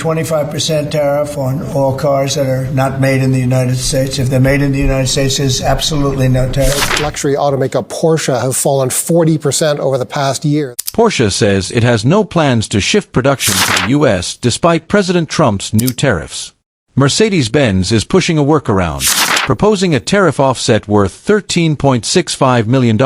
25% tariff on all cars that are not made in the United States. If they're made in the United States, there's absolutely no tariff. Luxury automaker Porsche have fallen 40% over the past year. Porsche says it has no plans to shift production to the U.S. despite President Trump's new tariffs. Mercedes-Benz is pushing a workaround, proposing a tariff offset worth $13.65 million,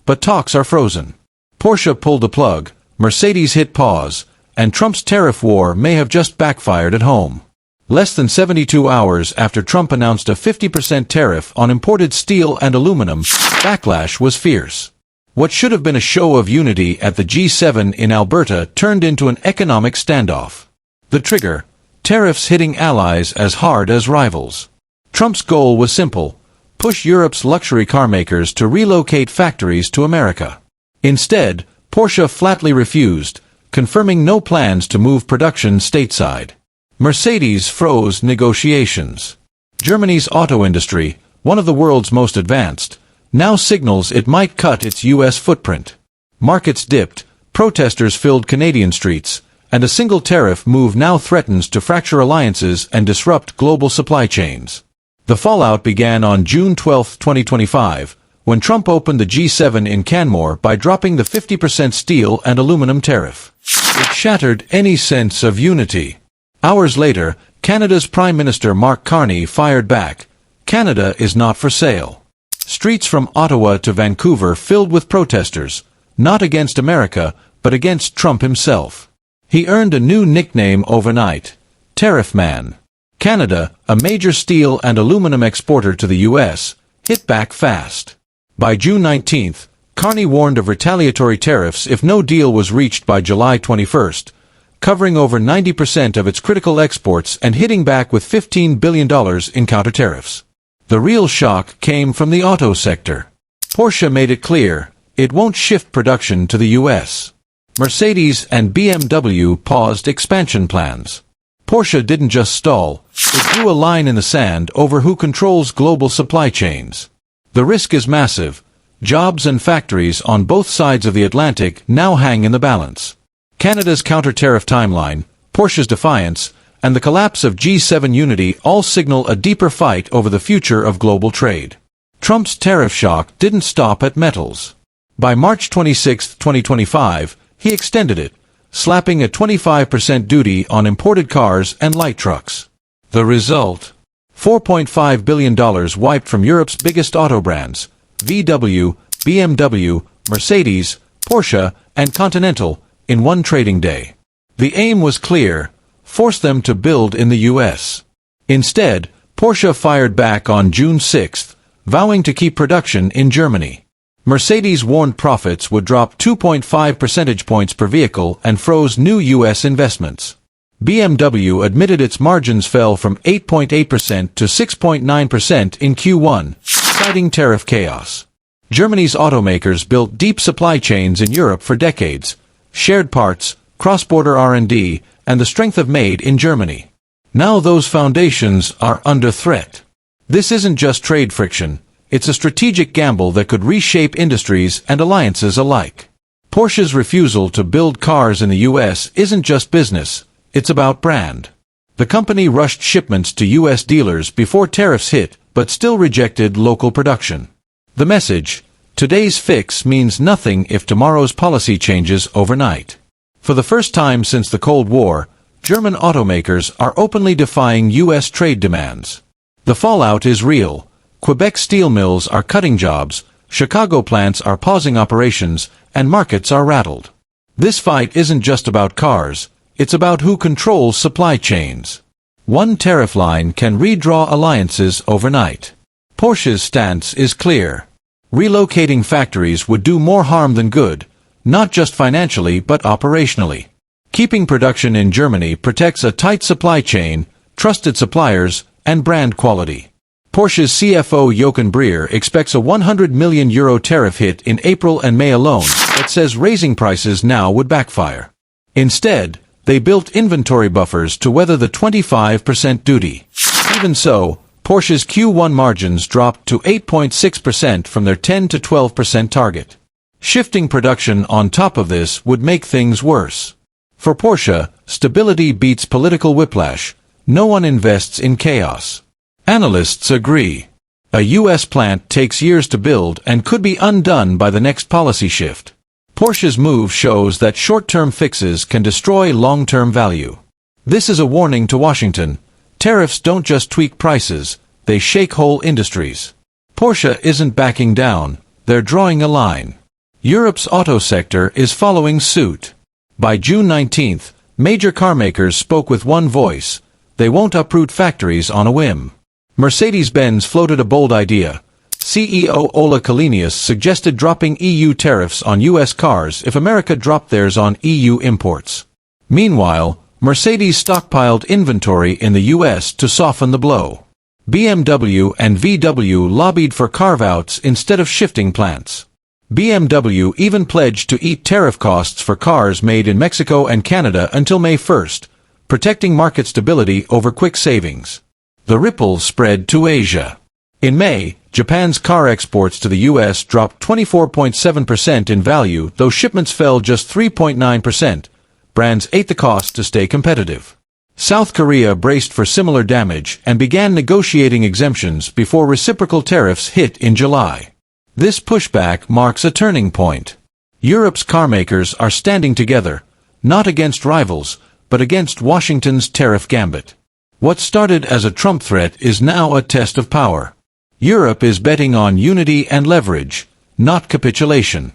but talks are frozen. Porsche pulled the plug, Mercedes hit pause, and Trump's tariff war may have just backfired at home. Less than 72 hours after Trump announced a 50% tariff on imported steel and aluminum, backlash was fierce. What should have been a show of unity at the G7 in Alberta turned into an economic standoff. The trigger: tariffs hitting allies as hard as rivals. Trump's goal was simple: push Europe's luxury car makers to relocate factories to America. Instead, Porsche flatly refused, confirming no plans to move production stateside. Mercedes froze negotiations. Germany's auto industry, one of the world's most advanced, now signals it might cut its U.S. footprint. Markets dipped, protesters filled Canadian streets, and a single tariff move now threatens to fracture alliances and disrupt global supply chains. The fallout began on June 12, 2025, when Trump opened the G7 in Canmore by dropping the 50% steel and aluminum tariff. It shattered any sense of unity. Hours later, Canada's Prime Minister Mark Carney fired back: "Canada is not for sale." Streets from Ottawa to Vancouver filled with protesters, not against America, but against Trump himself. He earned a new nickname overnight: Tariff Man. Canada, a major steel and aluminum exporter to the U.S., hit back fast. By June 19th, Carney warned of retaliatory tariffs if no deal was reached by July 21st, covering over 90% of its critical exports and hitting back with $15 billion in counter-tariffs. The real shock came from the auto sector. Porsche made it clear it won't shift production to the U.S. Mercedes and BMW paused expansion plans. Porsche didn't just stall, it drew a line in the sand over who controls global supply chains. The risk is massive. Jobs and factories on both sides of the Atlantic now hang in the balance. Canada's counter-tariff timeline, Porsche's defiance, and the collapse of G7 unity all signal a deeper fight over the future of global trade. Trump's tariff shock didn't stop at metals. By March 26, 2025, he extended it, slapping a 25% duty on imported cars and light trucks. The result: $4.5 billion wiped from Europe's biggest auto brands, VW, BMW, Mercedes, Porsche, and Continental, in one trading day. The aim was clear: force them to build in the U.S. Instead, Porsche fired back on June 6, vowing to keep production in Germany. Mercedes warned profits would drop 2.5 percentage points per vehicle and froze new U.S. investments. BMW admitted its margins fell from 8.8% to 6.9% in Q1, citing tariff chaos. Germany's automakers built deep supply chains in Europe for decades: shared parts, cross-border R&D, and the strength of made in Germany. Now those foundations are under threat. This isn't just trade friction, it's a strategic gamble that could reshape industries and alliances alike. Porsche's refusal to build cars in the U.S. isn't just business, it's about brand. The company rushed shipments to U.S. dealers before tariffs hit, but still rejected local production. The message: today's fix means nothing if tomorrow's policy changes overnight. For the first time since the Cold War, German automakers are openly defying U.S. trade demands. The fallout is real. Quebec steel mills are cutting jobs, Chicago plants are pausing operations, and markets are rattled. This fight isn't just about cars, it's about who controls supply chains. One tariff line can redraw alliances overnight. Porsche's stance is clear. Relocating factories would do more harm than good, not just financially but operationally. Keeping production in Germany protects a tight supply chain, trusted suppliers, and brand quality. Porsche's CFO Jochen Breer expects a €100 million tariff hit in April and May alone, but says raising prices now would backfire. Instead, they built inventory buffers to weather the 25% duty. Even so, Porsche's Q1 margins dropped to 8.6% from their 10 to 12% target. Shifting production on top of this would make things worse. For Porsche, stability beats political whiplash. No one invests in chaos. Analysts agree. A U.S. plant takes years to build and could be undone by the next policy shift. Porsche's move shows that short-term fixes can destroy long-term value. This is a warning to Washington. Tariffs don't just tweak prices, they shake whole industries. Porsche isn't backing down, they're drawing a line. Europe's auto sector is following suit. By June 19th, major carmakers spoke with one voice. They won't uproot factories on a whim. Mercedes-Benz floated a bold idea. CEO Ola Kalinius suggested dropping EU tariffs on U.S. cars if America dropped theirs on EU imports. Meanwhile, Mercedes stockpiled inventory in the U.S. to soften the blow. BMW and VW lobbied for carve-outs instead of shifting plants. BMW even pledged to eat tariff costs for cars made in Mexico and Canada until May 1st, protecting market stability over quick savings. The ripple spread to Asia. In May, Japan's car exports to the U.S. dropped 24.7% in value, though shipments fell just 3.9%. Brands ate the cost to stay competitive. South Korea braced for similar damage and began negotiating exemptions before reciprocal tariffs hit in July. This pushback marks a turning point. Europe's carmakers are standing together, not against rivals, but against Washington's tariff gambit. What started as a Trump threat is now a test of power. Europe is betting on unity and leverage, not capitulation.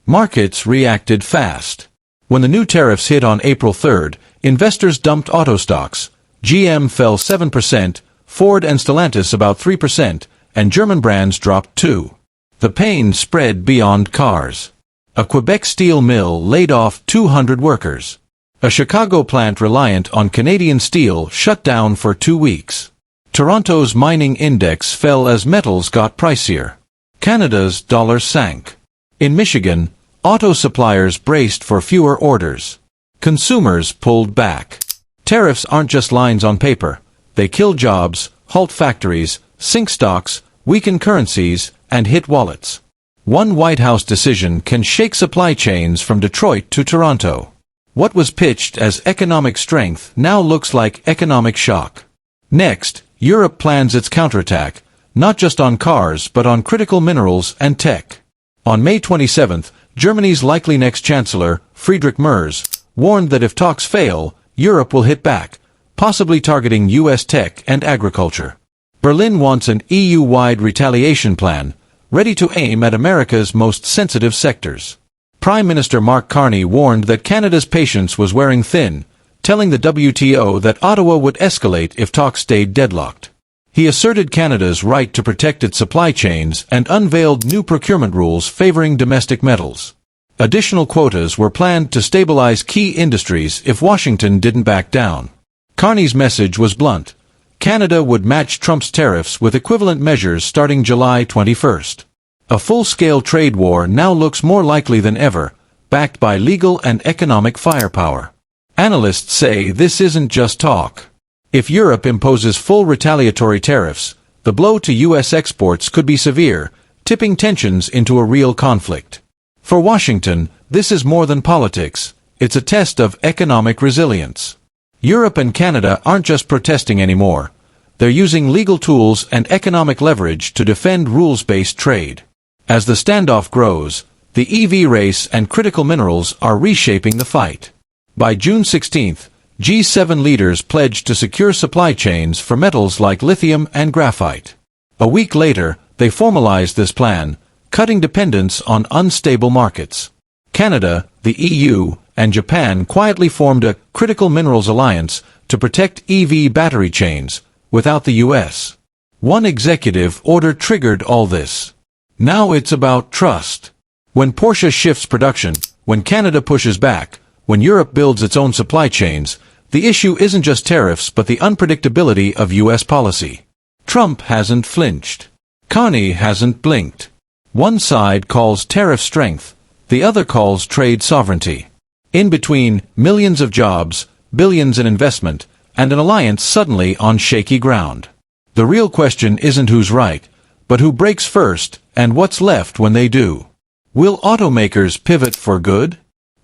Markets reacted fast. When the new tariffs hit on April 3rd, investors dumped auto stocks. GM fell 7%, Ford and Stellantis about 3%, and German brands dropped 2%. The pain spread beyond cars. A Quebec steel mill laid off 200 workers. A Chicago plant reliant on Canadian steel shut down for 2 weeks. Toronto's mining index fell as metals got pricier. Canada's dollar sank. In Michigan, auto suppliers braced for fewer orders. Consumers pulled back. Tariffs aren't just lines on paper. They kill jobs, halt factories, sink stocks, weaken currencies, and hit wallets. One White House decision can shake supply chains from Detroit to Toronto. What was pitched as economic strength now looks like economic shock. Next, Europe plans its counterattack, not just on cars but on critical minerals and tech. On May 27th, Germany's likely next chancellor, Friedrich Merz, warned that if talks fail, Europe will hit back, possibly targeting U.S. tech and agriculture. Berlin wants an EU-wide retaliation plan, ready to aim at America's most sensitive sectors. Prime Minister Mark Carney warned that Canada's patience was wearing thin, telling the WTO that Ottawa would escalate if talks stayed deadlocked. He asserted Canada's right to protect its supply chains and unveiled new procurement rules favoring domestic metals. Additional quotas were planned to stabilize key industries if Washington didn't back down. Carney's message was blunt. Canada would match Trump's tariffs with equivalent measures starting July 21st. A full-scale trade war now looks more likely than ever, backed by legal and economic firepower. Analysts say this isn't just talk. If Europe imposes full retaliatory tariffs, the blow to U.S. exports could be severe, tipping tensions into a real conflict. For Washington, this is more than politics. It's a test of economic resilience. Europe and Canada aren't just protesting anymore. They're using legal tools and economic leverage to defend rules-based trade. As the standoff grows, the EV race and critical minerals are reshaping the fight. By June 16th, G7 leaders pledged to secure supply chains for metals like lithium and graphite. A week later, they formalized this plan, cutting dependence on unstable markets. Canada, the EU, and Japan quietly formed a critical minerals alliance to protect EV battery chains, without the U.S. One executive order triggered all this. Now it's about trust. When Porsche shifts production, when Canada pushes back, when Europe builds its own supply chains, the issue isn't just tariffs but the unpredictability of U.S. policy. Trump hasn't flinched. Carney hasn't blinked. One side calls tariff strength, the other calls trade sovereignty. In between, millions of jobs, billions in investment, and an alliance suddenly on shaky ground. The real question isn't who's right, but who breaks first, and what's left when they do. Will automakers pivot for good?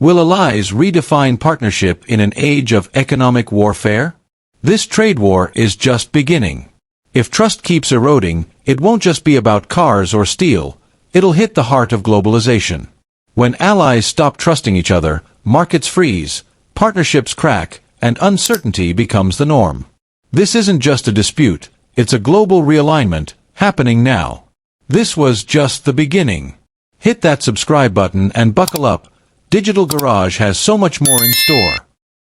Will allies redefine partnership in an age of economic warfare? This trade war is just beginning. If trust keeps eroding, it won't just be about cars or steel, it'll hit the heart of globalization. When allies stop trusting each other, markets freeze, partnerships crack, and uncertainty becomes the norm. This isn't just a dispute, it's a global realignment, happening now. This was just the beginning. Hit that subscribe button and buckle up. Digital Garage has so much more in store.